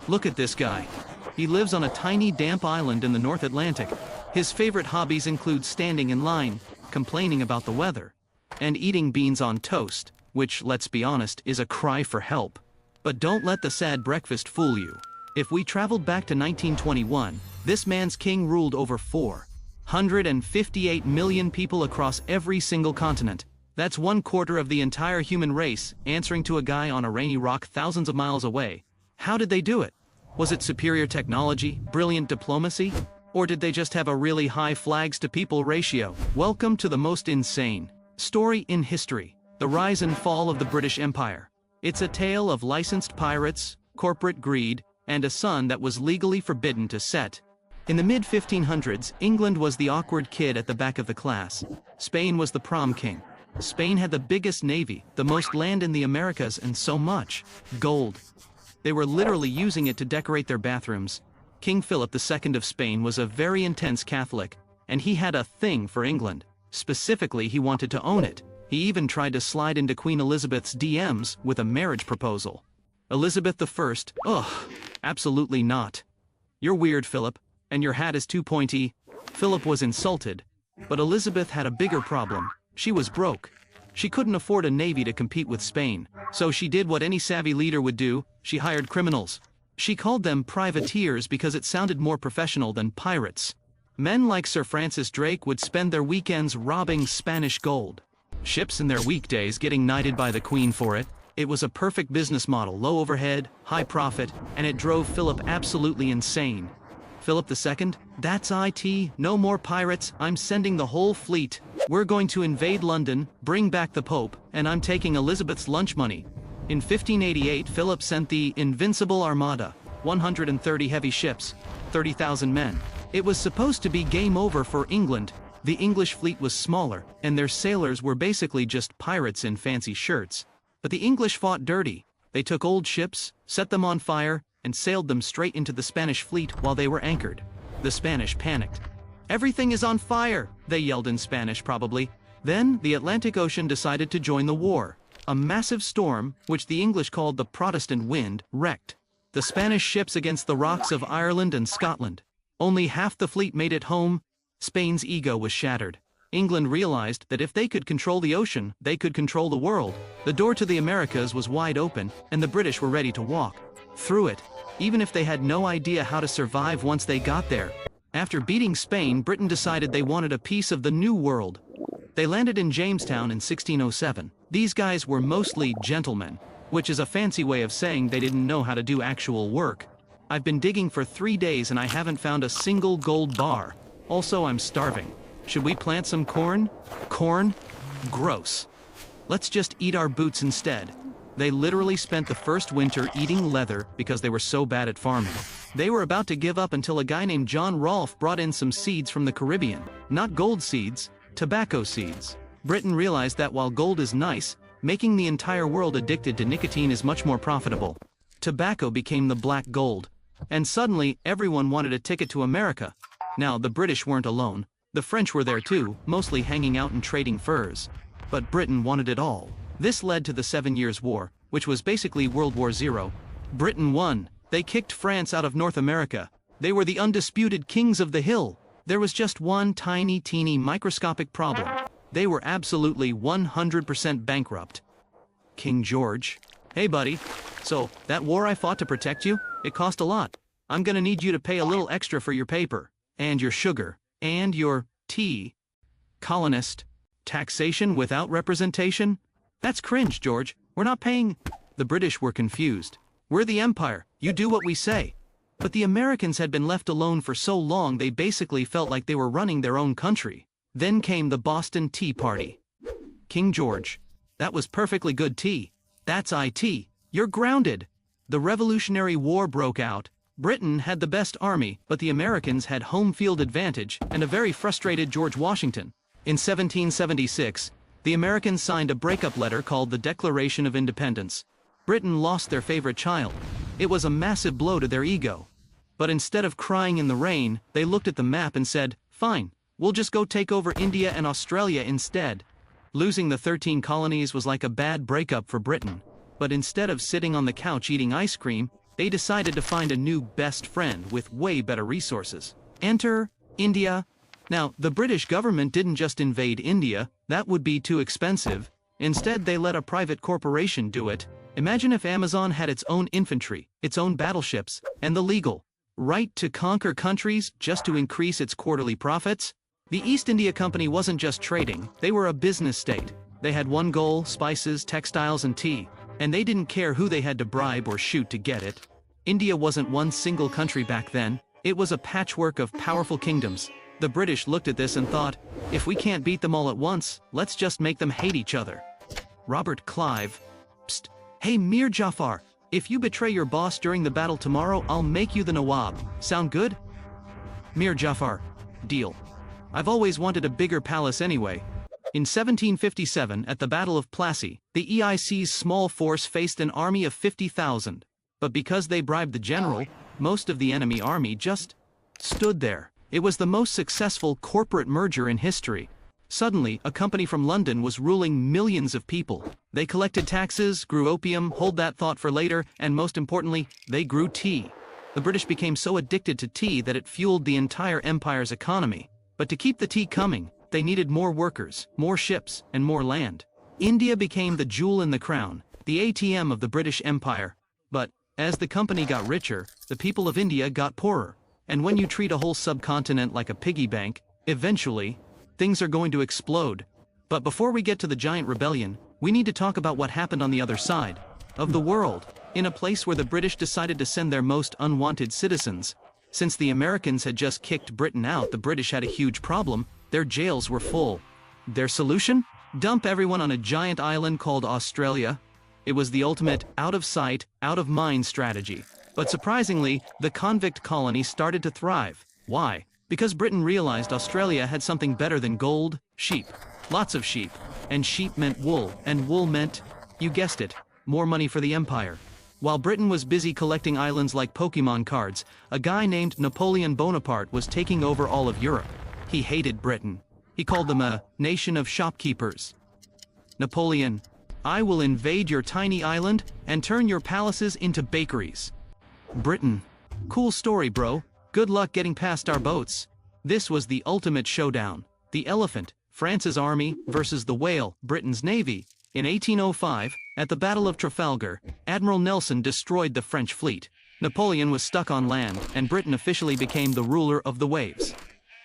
Look at this guy. He lives on a tiny damp island in the North Atlantic. His favorite hobbies include standing in line, complaining about the weather, and eating beans on toast, which, let's be honest, is a cry for help. But don't let the sad breakfast fool you. If we traveled back to 1921, this man's king ruled over 458 million people across every single continent. That's 1/4 of the entire human race, answering to a guy on a rainy rock thousands of miles away. How did they do it? Was it superior technology, brilliant diplomacy, or did they just have a really high flags-to-people ratio? Welcome to the most insane story in history, the rise and fall of the British Empire. It's a tale of licensed pirates, corporate greed, and a sun that was legally forbidden to set. In the mid-1500s, England was the awkward kid at the back of the class. Spain was the prom king. Spain had the biggest navy, the most land in the Americas, and so much gold. They were literally using it to decorate their bathrooms. King Philip II of Spain was a very intense Catholic, and he had a thing for England. Specifically, he wanted to own it. He even tried to slide into Queen Elizabeth's DMs with a marriage proposal. Elizabeth I, ugh, absolutely not. You're weird, Philip, and your hat is too pointy. Philip was insulted, but Elizabeth had a bigger problem. She was broke. She couldn't afford a navy to compete with Spain, so she did what any savvy leader would do: she hired criminals. She called them privateers because it sounded more professional than pirates. Men like Sir Francis Drake would spend their weekends robbing Spanish gold. Ships in their weekdays getting knighted by the Queen for it. It was a perfect business model: low overhead, high profit, and it drove Philip absolutely insane. Philip II? That's it, no more pirates, I'm sending the whole fleet. We're going to invade London, bring back the Pope, and I'm taking Elizabeth's lunch money. In 1588, Philip sent the Invincible Armada, 130 heavy ships, 30,000 men. It was supposed to be game over for England. The English fleet was smaller, and their sailors were basically just pirates in fancy shirts. But the English fought dirty. They took old ships, set them on fire, and sailed them straight into the Spanish fleet while they were anchored. The Spanish panicked. "Everything is on fire," they yelled in Spanish probably. Then, the Atlantic Ocean decided to join the war. A massive storm, which the English called the Protestant wind, wrecked the Spanish ships against the rocks of Ireland and Scotland. Only half the fleet made it home. Spain's ego was shattered. England realized that if they could control the ocean, they could control the world. The door to the Americas was wide open, and the British were ready to walk through it, even if they had no idea how to survive once they got there. After beating Spain, Britain decided they wanted a piece of the New World. They landed in Jamestown in 1607. These guys were mostly gentlemen, which is a fancy way of saying they didn't know how to do actual work. I've been digging for 3 days and I haven't found a single gold bar. Also, I'm starving. Should we plant some corn? Corn? Gross. Let's just eat our boots instead. They literally spent the first winter eating leather because they were so bad at farming. They were about to give up until a guy named John Rolfe brought in some seeds from the Caribbean. Not gold seeds, tobacco seeds. Britain realized that while gold is nice, making the entire world addicted to nicotine is much more profitable. Tobacco became the black gold. And suddenly, everyone wanted a ticket to America. Now, the British weren't alone. The French were there too, mostly hanging out and trading furs. But Britain wanted it all. This led to the 7 Years' War, which was basically World War Zero. Britain won. They kicked France out of North America. They were the undisputed kings of the hill. There was just one tiny, teeny, microscopic problem. They were absolutely 100% bankrupt. King George. "Hey buddy, so, that war I fought to protect you, it cost a lot. I'm gonna need you to pay a little extra for your paper, and your sugar, and your tea." Colonist. Taxation without representation? That's cringe, George. We're not paying. The British were confused. We're the empire. You do what we say. But the Americans had been left alone for so long they basically felt like they were running their own country. Then came the Boston Tea Party. King George. That was perfectly good tea. That's it. You're grounded. The Revolutionary War broke out. Britain had the best army, but the Americans had home field advantage and a very frustrated George Washington. In 1776, the Americans signed a breakup letter called the Declaration of Independence. Britain lost their favorite child. It was a massive blow to their ego. But instead of crying in the rain, they looked at the map and said, "Fine, we'll just go take over India and Australia instead." Losing the 13 colonies was like a bad breakup for Britain. But instead of sitting on the couch eating ice cream, they decided to find a new best friend with way better resources. Enter India. Now, the British government didn't just invade India, that would be too expensive. Instead, they let a private corporation do it. Imagine if Amazon had its own infantry, its own battleships, and the legal right to conquer countries just to increase its quarterly profits. The East India Company wasn't just trading, they were a business state. They had one goal: spices, textiles, and tea. And they didn't care who they had to bribe or shoot to get it. India wasn't one single country back then, it was a patchwork of powerful kingdoms. The British looked at this and thought, if we can't beat them all at once, let's just make them hate each other. Robert Clive. Psst. Hey Mir Jafar, if you betray your boss during the battle tomorrow, I'll make you the Nawab. Sound good? Mir Jafar. Deal. I've always wanted a bigger palace anyway. In 1757, at the Battle of Plassey, the EIC's small force faced an army of 50,000. But because they bribed the general, most of the enemy army just stood there. It was the most successful corporate merger in history. Suddenly, a company from London was ruling millions of people. They collected taxes, grew opium, hold that thought for later, and most importantly, they grew tea. The British became so addicted to tea that it fueled the entire empire's economy. But to keep the tea coming, they needed more workers, more ships, and more land. India became the jewel in the crown, the ATM of the British Empire. But, as the company got richer, the people of India got poorer. And when you treat a whole subcontinent like a piggy bank, eventually, things are going to explode. But before we get to the giant rebellion, we need to talk about what happened on the other side of the world, in a place where the British decided to send their most unwanted citizens. Since the Americans had just kicked Britain out, the British had a huge problem. Their jails were full. Their solution? Dump everyone on a giant island called Australia. It was the ultimate out of sight, out of mind strategy. But surprisingly, the convict colony started to thrive. Why? Because Britain realized Australia had something better than gold: sheep. Lots of sheep. And sheep meant wool, and wool meant, you guessed it, more money for the empire. While Britain was busy collecting islands like Pokemon cards, a guy named Napoleon Bonaparte was taking over all of Europe. He hated Britain. He called them a nation of shopkeepers. Napoleon, I will invade your tiny island and turn your palaces into bakeries. Britain. Cool story, bro. Good luck getting past our boats. This was the ultimate showdown. The elephant, France's army, versus the whale, Britain's navy. In 1805, at the Battle of Trafalgar, Admiral Nelson destroyed the French fleet. Napoleon was stuck on land, and Britain officially became the ruler of the waves.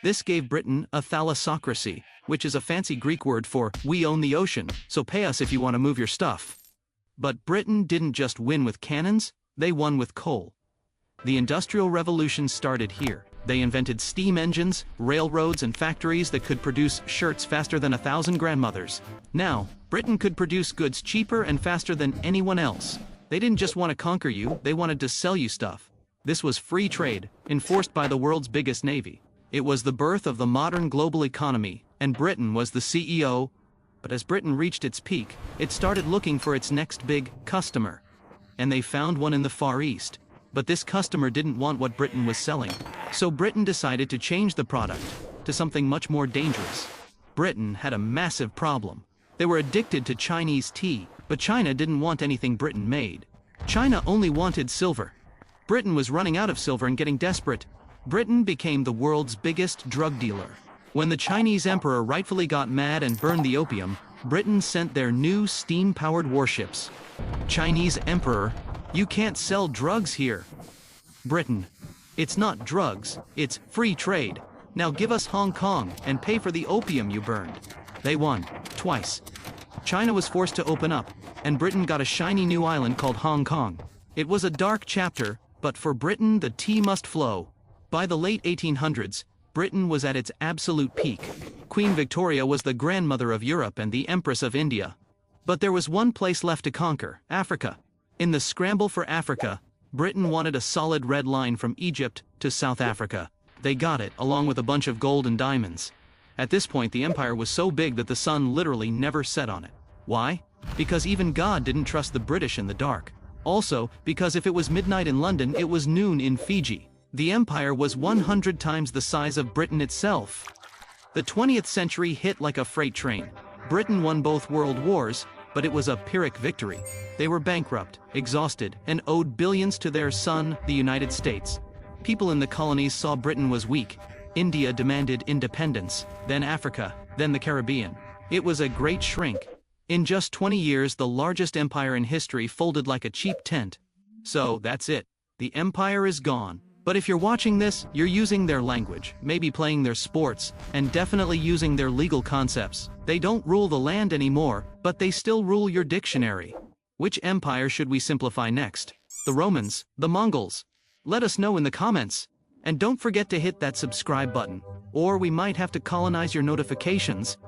This gave Britain a thalassocracy, which is a fancy Greek word for, we own the ocean, so pay us if you want to move your stuff. But Britain didn't just win with cannons, they won with coal. The Industrial Revolution started here. They invented steam engines, railroads, and factories that could produce shirts faster than 1,000 grandmothers. Now, Britain could produce goods cheaper and faster than anyone else. They didn't just want to conquer you, they wanted to sell you stuff. This was free trade, enforced by the world's biggest navy. It was the birth of the modern global economy, and Britain was the CEO. But as Britain reached its peak, it started looking for its next big customer. And they found one in the Far East. But this customer didn't want what Britain was selling. So Britain decided to change the product to something much more dangerous. Britain had a massive problem. They were addicted to Chinese tea, but China didn't want anything Britain made. China only wanted silver. Britain was running out of silver and getting desperate. Britain became the world's biggest drug dealer. When the Chinese emperor rightfully got mad and burned the opium, Britain sent their new steam-powered warships. Chinese emperor, you can't sell drugs here. Britain, it's not drugs, it's free trade. Now give us Hong Kong and pay for the opium you burned. They won, twice. China was forced to open up, and Britain got a shiny new island called Hong Kong. It was a dark chapter, but for Britain the tea must flow. By the late 1800s, Britain was at its absolute peak. Queen Victoria was the grandmother of Europe and the Empress of India. But there was one place left to conquer: Africa. In the scramble for Africa, Britain wanted a solid red line from Egypt to South Africa. They got it, along with a bunch of gold and diamonds. At this point, the empire was so big that the sun literally never set on it. Why? Because even God didn't trust the British in the dark. Also, because if it was midnight in London, it was noon in Fiji. The empire was 100 times the size of Britain itself. The 20th century hit like a freight train. Britain won both world wars, but it was a Pyrrhic victory. They were bankrupt, exhausted, and owed billions to their son, the United States. People in the colonies saw Britain was weak. India demanded independence, then Africa, then the Caribbean. It was a great shrink. In just 20 years, the largest empire in history folded like a cheap tent. So, that's it. The empire is gone. But if you're watching this, you're using their language, maybe playing their sports, and definitely using their legal concepts. They don't rule the land anymore, but they still rule your dictionary. Which empire should we simplify next? The Romans? The Mongols? Let us know in the comments. And don't forget to hit that subscribe button, or we might have to colonize your notifications.